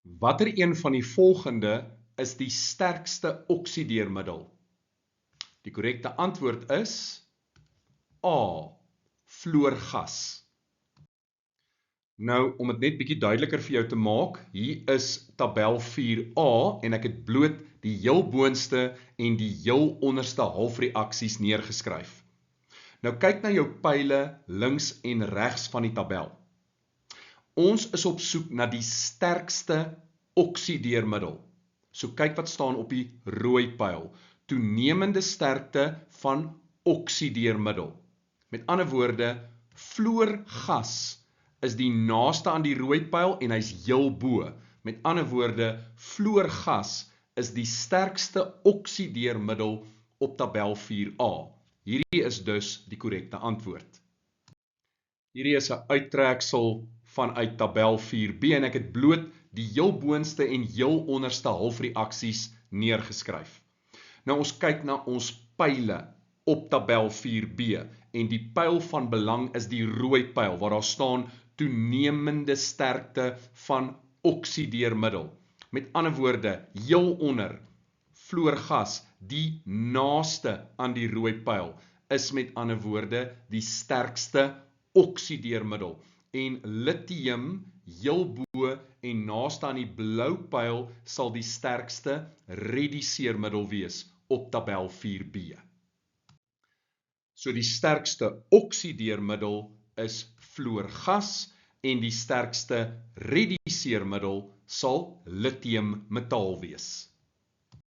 Watter een van die volgende is die sterkste oksideermiddel? Die korrekte antwoord is A. Fluorgas. Nou, om dit net bietjie duideliker vir jou te maak, hier is tabel 4a en ek het bloot die heel boonste en die heel onderste halfreaksies neergeskryf. Nou kyk na jou pile links en regs van die tabel. Ons is op soek na die sterkste oksideermiddel. So kyk wat staan op die rooi pyl. Toenemende sterkte van oksideermiddel. Met ander woorde, fluorgas is die naaste aan die rooi pyl en hy's heel bo. Met ander woorde, fluorgas is die sterkste oksideermiddel op tabel 4a. Hierdie is dus die korrekte antwoord. Hierdie is 'n uittreksel vanuit tabel 4b en ek het bloot die heel boonste en heel onderste halfreaksies neergeskryf. Nou ons kyk na ons pyle op tabel 4b en die pyl van belang is die rooi pyl waar daar staan toenemende sterkte van oksideermiddel. Met ander woorde, heel onder, fluorgas, die naaste aan die rooi pyl, is met ander woorde die sterkste oksideermiddel. En lithium, heel bo en naaste aan die blou pyl, sal die sterkste reduseermiddel wees op tabel 4b. So die sterkste oksideermiddel is fluorgas en die sterkste reduseermiddel sal lithiummetaal wees.